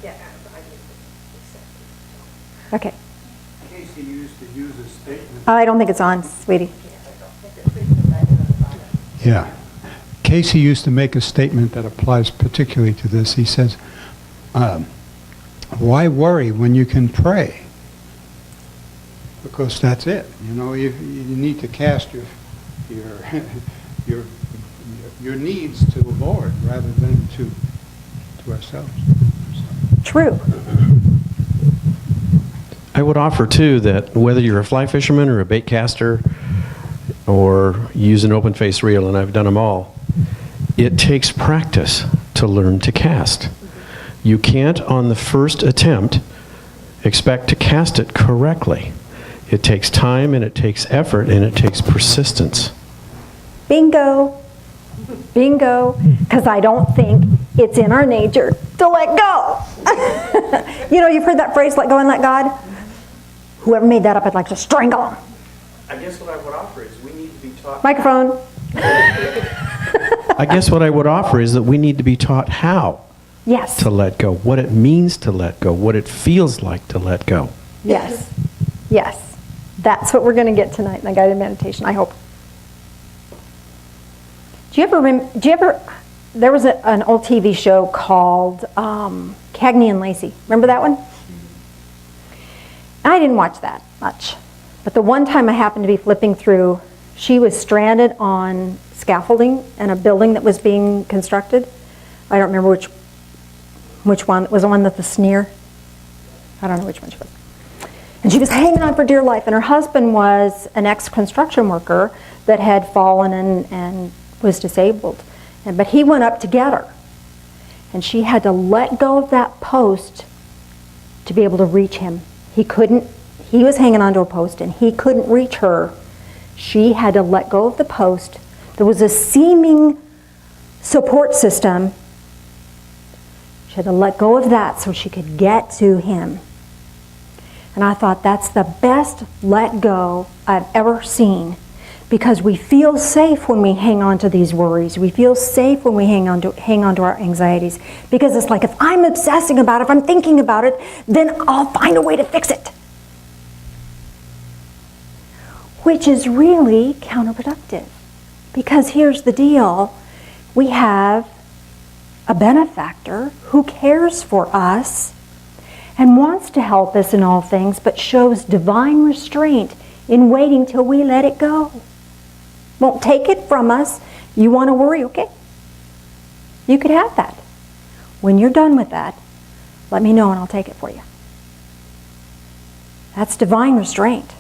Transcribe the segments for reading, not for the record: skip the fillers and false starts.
Yeah, I need to accept it. Okay. Casey used to use a statement. I don't think it's on, sweetie. Yeah. Casey used to make a statement that applies particularly to this. He says, why worry when you can pray? Because that's it. You know, you need to cast your needs to the Lord rather than to ourselves. True. I would offer, too, that whether you're a fly fisherman or a bait caster or use an open face reel, and I've done them all, it takes practice to learn to cast. You can't, on the first attempt, expect to cast it correctly. It takes time, and it takes effort, and it takes persistence. Bingo. Bingo. Because I don't think it's in our nature to let go. You know, you've heard that phrase, let go and let God? Whoever made that up, I'd like to strangle him. I guess what I would offer is we need to be taught... Microphone. I guess what I would offer is that we need to be taught how Yes. to let go, what it means to let go, what it feels like to let go. Yes. Yes. That's what we're going to get tonight in the guided meditation, I hope. Do you ever, there was an old TV show called Cagney and Lacey. Remember that one? I didn't watch that much. But the one time I happened to be flipping through, she was stranded on scaffolding in a building that was being constructed. I don't remember which one. It was the one with the sneer. I don't know which one she was. And she was hanging on for dear life. And her husband was an ex-construction worker that had fallen and was disabled. But he went up to get her. And she had to let go of that post to be able to reach him. He was hanging onto a post and he couldn't reach her. She had to let go of the post. There was a seeming support system. She had to let go of that so she could get to him. And I thought that's the best let go I've ever seen, because we feel safe when we hang on to these worries. We feel safe when we hang on to our anxieties, because it's like if I'm obsessing about it, if I'm thinking about it, then I'll find a way to fix it. Which is really counterproductive, because here's the deal. We have a benefactor who cares for us and wants to help us in all things, but shows divine restraint in waiting till we let it go. Won't take it from us. You want to worry? Okay. You could have that. When you're done with that, let me know and I'll take it for you. That's divine restraint.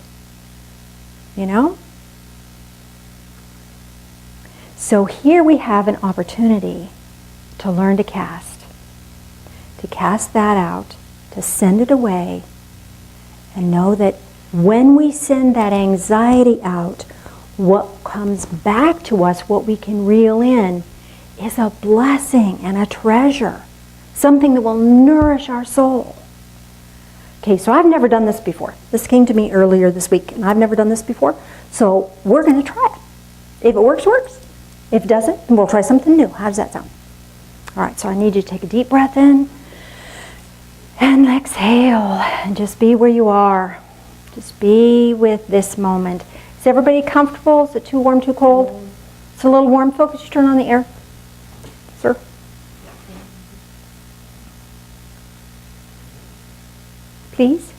You know? So here we have an opportunity to learn to cast that out, to send it away, and know that when we send that anxiety out, what comes back to us, what we can reel in, is a blessing and a treasure, something that will nourish our soul. Okay, so I've never done this before. This came to me earlier this week, and I've never done this before, so we're going to try it. If it works, works. If it doesn't, then we'll try something new. How does that sound? All right, so I need you to take a deep breath in and exhale, and just be where you are. Just be with this moment. Is everybody comfortable? Is it too warm, too cold? It's a little warm. Phil, could you turn on the air? Sir? Please?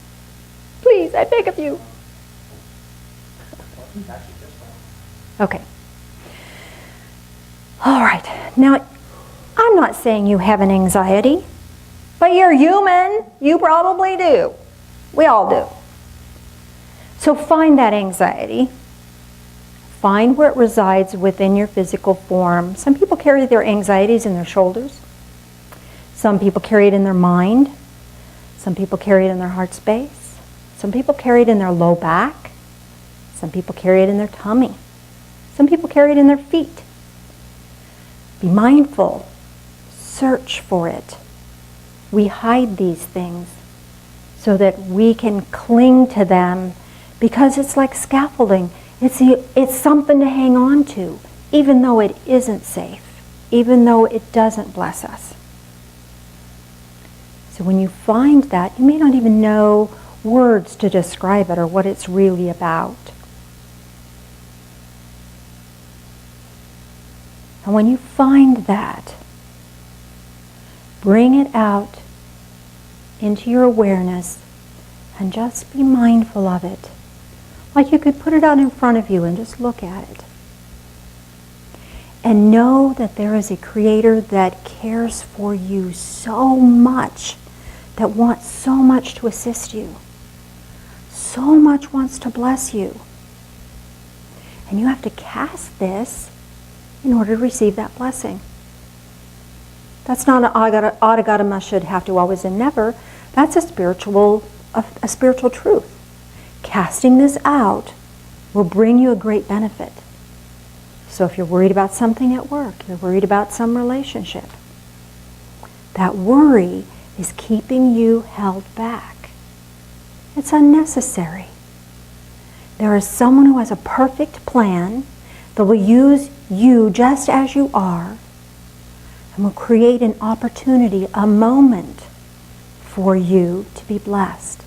Please, I beg of you. Okay. All right. Now, I'm not saying you have an anxiety, but you're human. You probably do. We all do. So find that anxiety. Find where it resides within your physical form. Some people carry their anxieties in their shoulders. Some people carry it in their mind. Some people carry it in their heart space. Some people carry it in their low back. Some people carry it in their tummy. Some people carry it in their feet. Be mindful. Search for it. We hide these things so that we can cling to them, because it's like scaffolding. It's something to hang on to, even though it isn't safe, even though it doesn't bless us. So when you find that, you may not even know words to describe it or what it's really about. And when you find that, bring it out into your awareness and just be mindful of it. Like you could put it out in front of you and just look at it. And know that there is a Creator that cares for you so much, that wants so much to assist you, so much wants to bless you. And you have to cast this in order to receive that blessing. That's not an oughta, gotta, must, should, have to, always, and never. That's a spiritual truth. Casting this out will bring you a great benefit. So if you're worried about something at work, you're worried about some relationship, that worry is keeping you held back. It's unnecessary. There is someone who has a perfect plan that will use you just as you are and will create an opportunity, a moment for you to be blessed.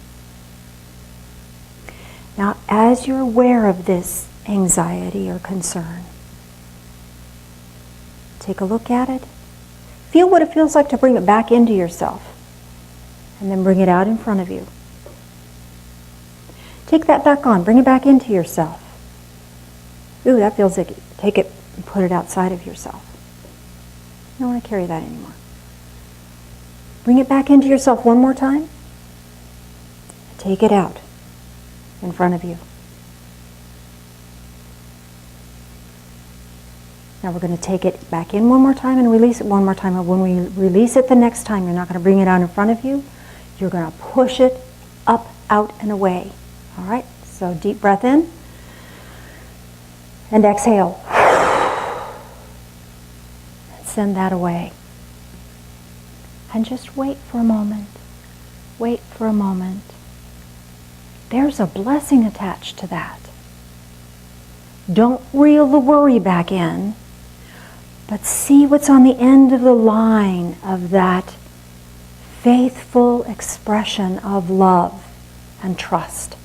Now, as you're aware of this anxiety or concern, take a look at it. Feel what it feels like to bring it back into yourself. And then bring it out in front of you. Take that back on. Bring it back into yourself. Ooh, that feels like it. Take it and put it outside of yourself. You don't want to carry that anymore. Bring it back into yourself one more time. Take it out in front of you. Now we're going to take it back in one more time and release it one more time. And when we release it the next time, you're not going to bring it out in front of you. You're going to push it up, out, and away. All right? So deep breath in. And exhale. And send that away. And just wait for a moment. Wait for a moment. There's a blessing attached to that. Don't reel the worry back in, but see what's on the end of the line of that faithful expression of love and trust.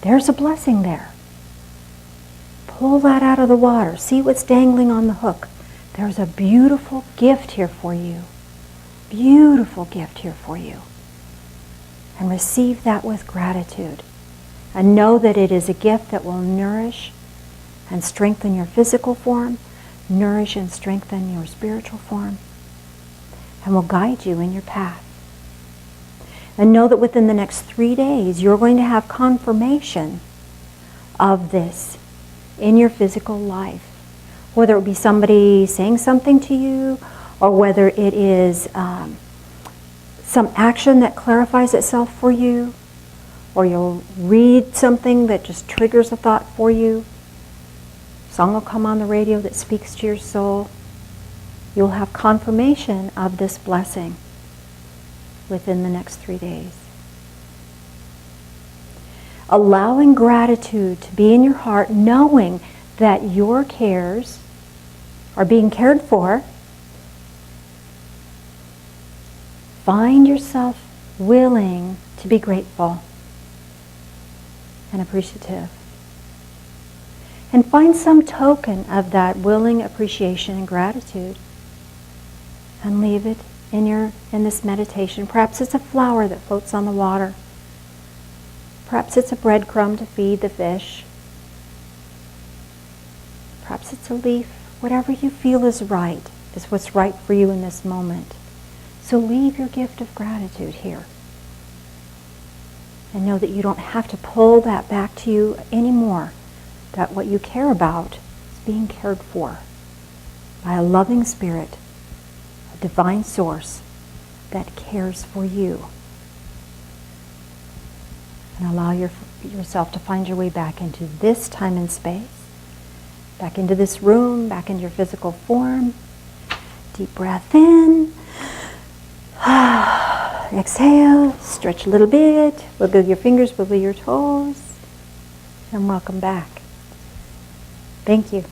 There's a blessing there. Pull that out of the water. See what's dangling on the hook. There's a beautiful gift here for you. Beautiful gift here for you. And receive that with gratitude. And know that it is a gift that will nourish and strengthen your physical form, nourish and strengthen your spiritual form, and will guide you in your path. And know that within the next 3 days, you're going to have confirmation of this in your physical life. Whether it be somebody saying something to you, or whether it is some action that clarifies itself for you, or you'll read something that just triggers a thought for you. A song will come on the radio that speaks to your soul. You'll have confirmation of this blessing within the next 3 days. Allowing gratitude to be in your heart, knowing that your cares are being cared for. Find yourself willing to be grateful and appreciative. And find some token of that willing appreciation and gratitude. And leave it in this meditation. Perhaps it's a flower that floats on the water. Perhaps it's a breadcrumb to feed the fish. Perhaps it's a leaf. Whatever you feel is right, is what's right for you in this moment. So leave your gift of gratitude here. And know that you don't have to pull that back to you anymore. That what you care about is being cared for by a loving spirit, a divine source that cares for you. And allow yourself to find your way back into this time and space, back into this room, back into your physical form. Deep breath in. Exhale, stretch a little bit, wiggle your fingers, wiggle your toes, and welcome back. Thank you.